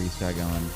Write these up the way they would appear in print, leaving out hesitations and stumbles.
restart going.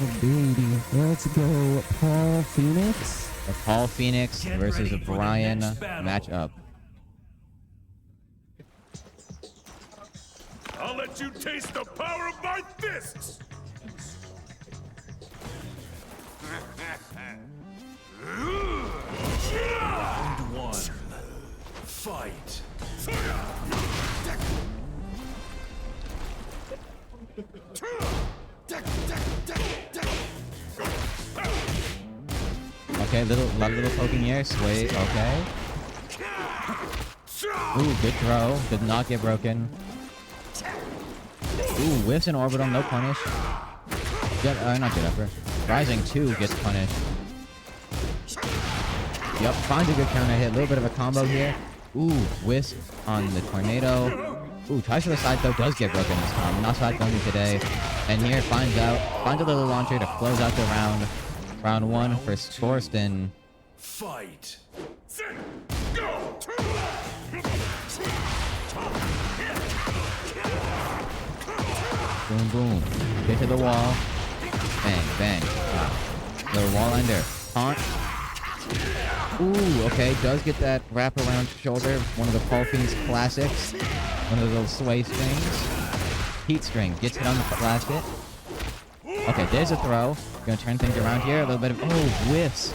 Oh, baby. Let's go Paul Phoenix. The Paul Phoenix versus Brian matchup. I'll let you taste the power of my fists! Round one. Fight. Okay, lot of little poking here. Sway, okay. Ooh, good throw. Did not get broken. Ooh, whiffs an orbital, no punish. Not get upper. Rising 2 gets punished. Yep, finds a good counter hit. A little bit of a combo here. Ooh, whiffs on the tornado. Ooh, tries for the side though, does get broken this time. Not side going today. And here finds a little launcher to close out the round. Round 1 for Skorsten. Fight. Boom, boom. Get to the wall. Bang, bang. Little wall under. Taunt. Ooh, okay. Does get that wraparound shoulder. One of the Paul Phoenix classics. One of those little sway strings. Heat string. Gets hit on the last hit. Okay, there's a throw. Gonna turn things around here. A little bit of... Oh, whiffs.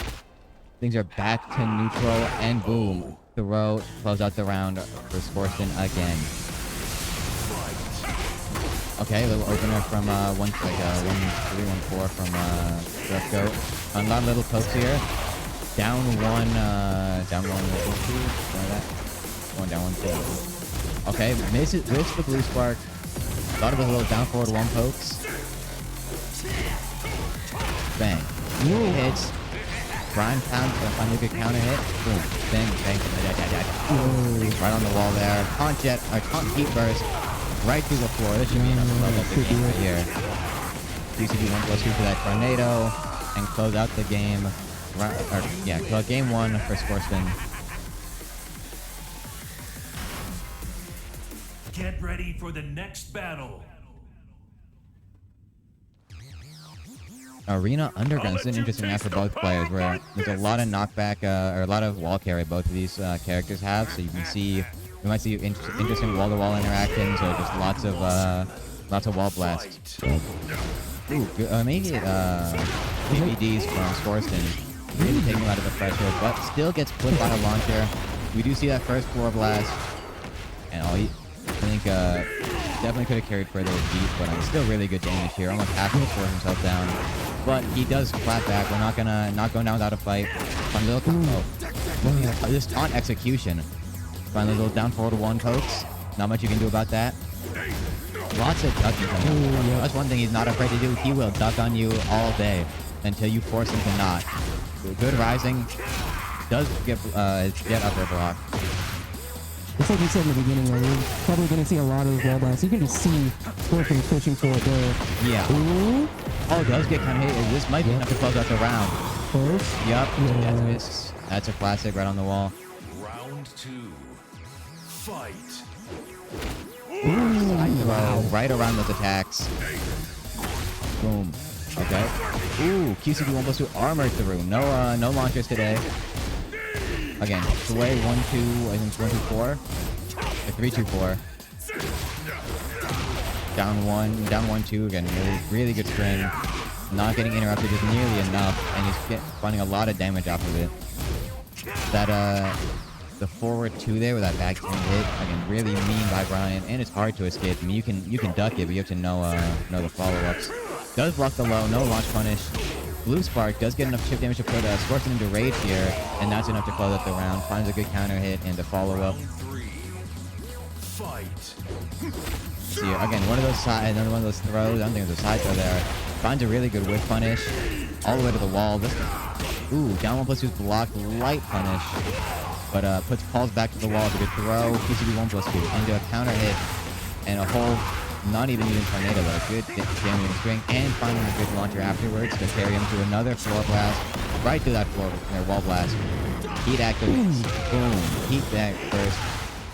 Things are back to neutral. And boom. Throw. Close out the round for Skorsten again. Okay, a little opener from 1-3-1-4 from Go. A lot of little pokes here. Down 1, 2. One down 1, 2. Okay, misses the blue spark. A lot of those little down forward 1 pokes. Bang. Hits. Brian found a good counter hit. Boom. Bang, bang. Right on the wall there. Taunt heat burst. Right through the floor. This should be enough to level up the game right here. DCB 1+2 for that tornado. And close out the game. Game 1 for Skorsten. Get ready for the next battle. Arena Underground is an interesting map for both players, where there's a lot of knockback or a lot of wall carry both of these characters have. So you might see interesting wall-to-wall interactions, or just lots of wall blasts. Ooh, maybe PBDs from Skorsten. Really taking him out of the pressure, but still gets flipped by a launcher. We do see that first floor blast, and I think definitely could have carried further with deep, but still really good damage here. Almost half to force himself down, but he does clap back. We're not going down without a fight. Fun little combo. This taunt execution. Finally, a little down forward 1 pokes. Not much you can do about that. Lots of ducking. That's one thing he's not afraid to do. He will duck on you all day until you force him to not. Good rising. Does get upper block. It's like you said in the beginning, though, you're probably going to see a lot of wall blasts. You can just see Skorsten pushing for it there. Yeah. Ooh. Oh, it does get kind of hit. This might be enough to close out the round. Close? Yup. Yeah. That's a classic right on the wall. Round 2. Fight. Ooh, wow. Right around those attacks. Boom. Okay. Ooh, QCD 1+2 armored through. No launchers today. Again, sway 1-2, I think it's 1-2-4. 3-2-4. Down 1-2 again. Really good string. Not getting interrupted just nearly enough, and he's finding a lot of damage off of it. That the forward 2 there with that back hit, again, really mean by Brian, and it's hard to escape. I mean, you can duck it, but you have to know the follow-ups. Does block the low, no launch punish. Blue Spark does get enough chip damage to put Skorsten into rage here, and that's enough to close out the round. Finds a good counter hit and a follow-up. See, again, one of those another one of those throws. I don't think there's a side throw there. Finds a really good whiff punish, all the way to the wall. Ooh, down 1+2 is blocked, light punish, but puts Paul's back to the wall. It's a good throw. PCB 1+2 into a counter hit, and a whole. Not even using tornado, but a good damage string, and finding a good launcher afterwards to carry him to another floor blast, right through that wall blast. Heat activates. Boom. Heat back first.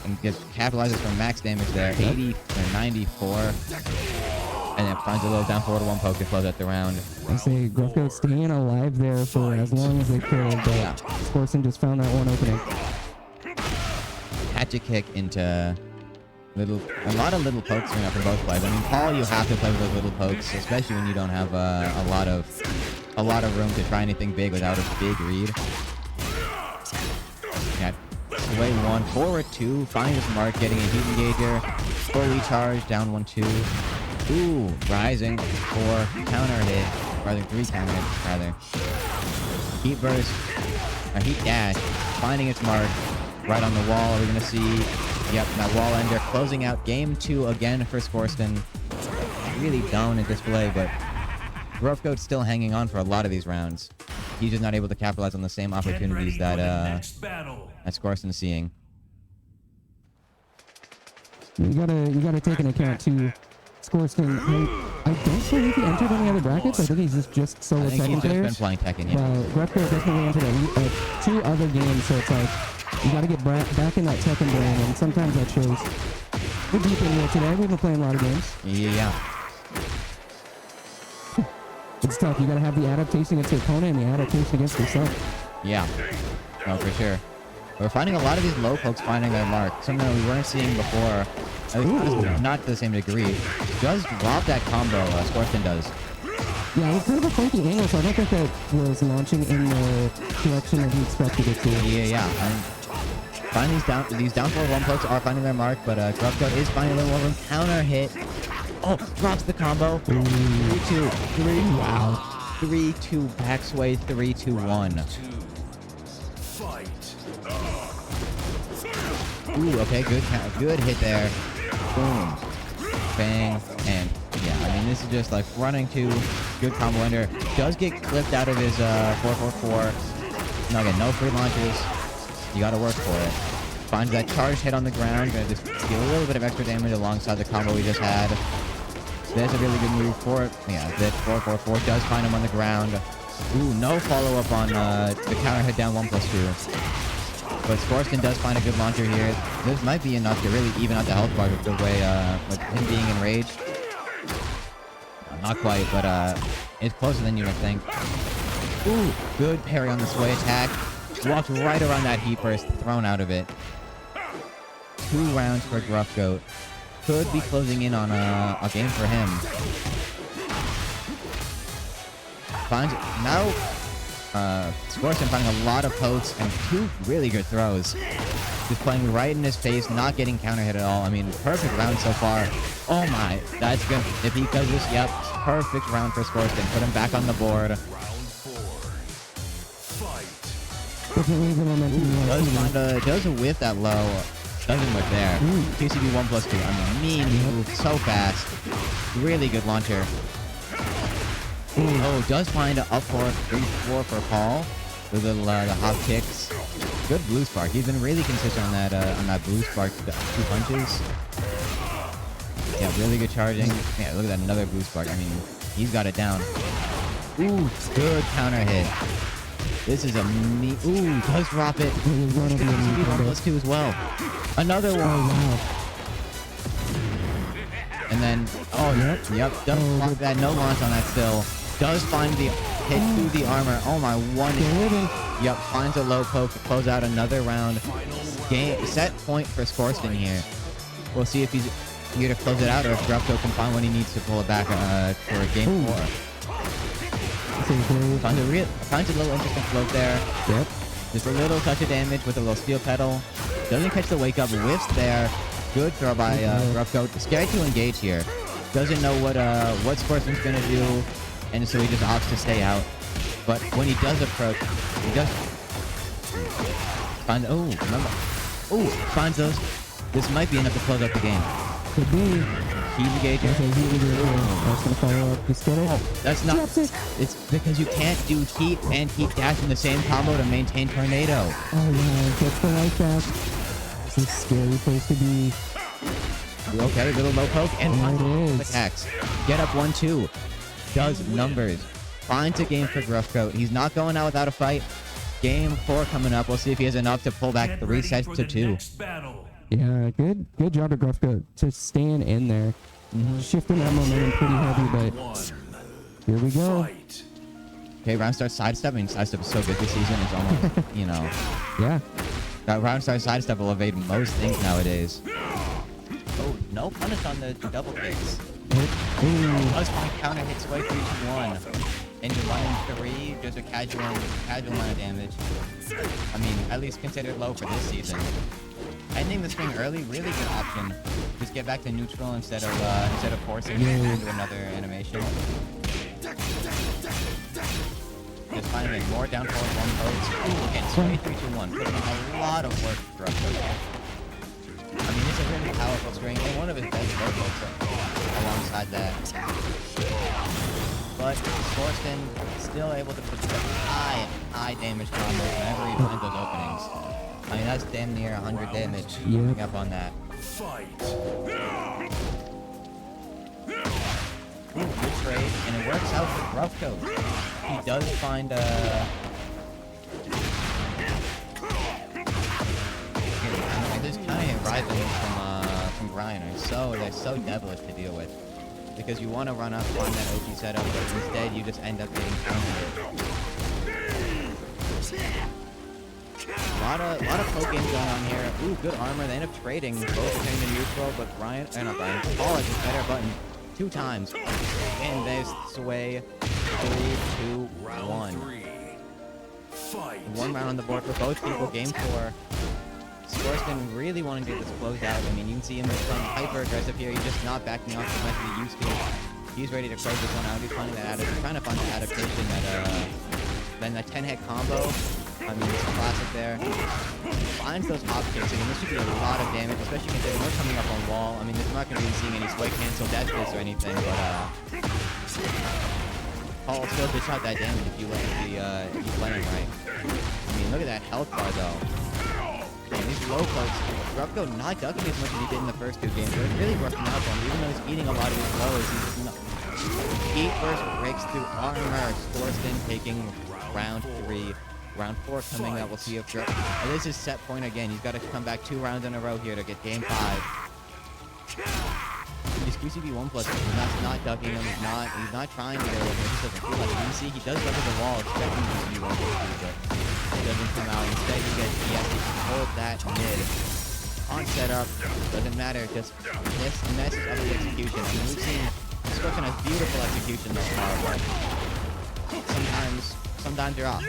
And gets capitalizes from max damage there. 80 or 94. And then finds a little down forward one poke to close out the round. I say Gruffgoat staying alive there for as long as they could, but Skorsten just found that one opening. Hatchet kick into a lot of little pokes coming up from both plays. I mean, Paul, you have to play with those little pokes, especially when you don't have a lot of room to try anything big without a big read. Got away one, forward two, finds his mark, getting a heat engager, fully charged, down 1-2. Ooh, rising for counter hit, rather 3 counter hits, rather. Heat burst, a heat dash, finding its mark, right on the wall. We're gonna see, yep, that wall ender closing out game 2 again for Skorsten. Really dominant display, but Gruffgoat's still hanging on for a lot of these rounds. He's just not able to capitalize on the same opportunities that Skorsten's seeing. You gotta take into account too. Skorsten, I don't believe he entered any other brackets. I think he's just solo I think Tekken he's just players. been playing Tekken, yeah. Well, Gruffgoat definitely entered 2 other games, so it's like you gotta get back in that Tekken brain, and sometimes that shows. We're deep in here today. We've been playing a lot of games. Yeah. It's tough. You gotta have the adaptation against your opponent and the adaptation against yourself. Yeah. No, for sure. We're finding a lot of these low pokes finding their mark. Something that we weren't seeing before. At least not to the same degree. Does drop that combo, Skorsten does. Yeah, it was kind of a funky angle, so I don't think that was launching in the direction that he expected it to. Yeah. And finding these down forward one pokes are finding their mark, but Gruffgoat is finding a little more room. Counter hit. Oh, drops the combo. 3-2. 3. Wow. 3-2 backsway. 3-2-1. Fight. Ooh, okay, good hit there. Boom. Bang. And yeah, I mean, this is just like running to good combo ender. Does get clipped out of his 4-4-4. No, again, no free launches. You gotta work for it. Finds that charge hit on the ground. Gonna just deal a little bit of extra damage alongside the combo we just had. There's a really good move for it. Yeah, that 4-4-4 does find him on the ground. Ooh, no follow-up on the counter hit down 1+2. But Skorsten does find a good launcher here. This might be enough to really even out the health bar with the way, with him being enraged. Not quite, but it's closer than you would think. Ooh, good parry on the sway attack. Walked right around that heat burst, thrown out of it. 2 rounds for Gruffgoat. Could be closing in on a game for him. Finds now. Skorsten finding a lot of pokes and 2 really good throws. Just playing right in his face, not getting counter hit at all. I mean, perfect round so far. Oh my, that's good. If he does this, yep, perfect round for Skorsten. Put him back on the board. Round 4. Fight. Definitely the momentum. Does a whiff that low. Doesn't whiff there. TCB 1+2. I mean, mean move so fast. Really good launcher. Oh, does find a up 3-4 for Paul with the hop kicks. Good blue spark. He's been really consistent on that blue spark 2 punches. Yeah, really good charging. Yeah, look at that, another blue spark. I mean, he's got it down. Ooh, good counter hit. This is a ooh, does drop it. TCB 1+2 as well. Another one. Oh, wow. And then, oh, yep, does block that, no launch on that still. Does find the hit through the armor. Oh my, one. Yep, finds a low poke to close out another round. Game set point for Skorsten here. We'll see if he's here to close it out or if Gruffgoat can find when he needs to pull it back for game 4. Finds a little interesting float there. Yep. Just a little touch of damage with a little steel pedal. Doesn't catch the wake up. Whiffs there. Good throw by Gruffgoat. Scared to engage here. Doesn't know what Skorsten's gonna do, and so he just opts to stay out. But when he does approach, he does find. Oh, remember? Oh, finds those. This might be enough to close out the game. Could be. Heat engager. That's gonna follow up. Just get it. Oh, that's not. It's because you can't do heat and heat dash in the same combo to maintain tornado. Oh yeah, gets the life back. It's a scary place to be. Okay, little low poke and attacks. Get up 1-2. Does numbers. Finds a game for Gruffgoat. He's not going out without a fight. Game 4 coming up. We'll see if he has enough to pull back Get 3 ready sets for to the 2. next battle. Yeah, good job to Gruffgo to stand in there. Shifting that momentum pretty heavy, but One. here we go. Fight. Okay, round start sidestep. I mean, sidestep is so good this season. It's almost, you know, Yeah. that round start sidestep will evade most things nowadays. Oh, no punish on the double kicks. Ooh. Plus one counter hits way 3-2-1. And you're running 3, just a casual amount of damage. I mean, at least considered low for this season. Ending the swing early, really good option. Just get back to neutral instead of forcing it into another animation. Just finding more down forward 1 pose. Ooh, again, sway 3-2-1. Putting in a lot of work for us. I mean, it's a really powerful string, and one of his best vocals alongside that. But Skorsten still able to put high damage combos whenever he finds those openings. I mean, that's damn near 100 damage picking up on that. Fight. Ooh, good trade, and it works out for Gruffco. He does find this kind of rivaling from Brian are they're so devilish to deal with. Because you want to run up on that OP setup, but instead you just end up getting countered. A lot of poke games going on here. Ooh, good armor. They end up trading. Both turning to neutral, but Paul is just better button 2 times. And there's sway 3-2-1. 3. Fight. 1 round on the board for both people. Game 4. Skorsten really wanting to get this closed out. I mean, you can see him become hyper aggressive here. He's just not backing off as much as he used to. He's ready to close this one out. He's finding that trying to find the adaptation that then the 10-hit combo. I mean, it's a classic there. Finds those hop kicks. I mean, this should be a lot of damage, especially considering we're coming up on wall. I mean, there's not going to be seeing any sway cancel, dash boost or anything, but Paul still dish out that damage if you let if you play him right. I mean, look at that health bar though. And these low pokes, Gruffgo not ducking as much as he did in the first 2 games, but it's really working out for him. Even though he's eating a lot of his lows, he's just not. Heat first breaks through armor. Skorsten taking round 3. Round 4 coming up. We'll see if this is set point again. He's got to come back 2 rounds in a row here to get game 5. He's QCB 1+. He's not ducking him. He's not trying to go. He just doesn't feel like it. You see, he does look at the wall, expecting QCB 1+, but it doesn't come out. Instead, he has to hold that mid on setup. Doesn't matter. Just messes up the execution. I mean, we've seen Skorsten has beautiful execution thus far, but sometimes you're off.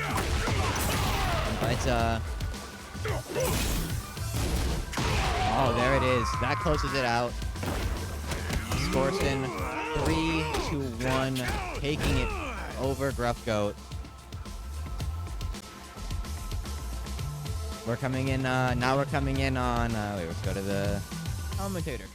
But oh, there it is. That closes it out. Skorsten 3-1, taking it over Gruffgoat. We're coming in. Now we're coming in on. Wait, let's go to the commentator.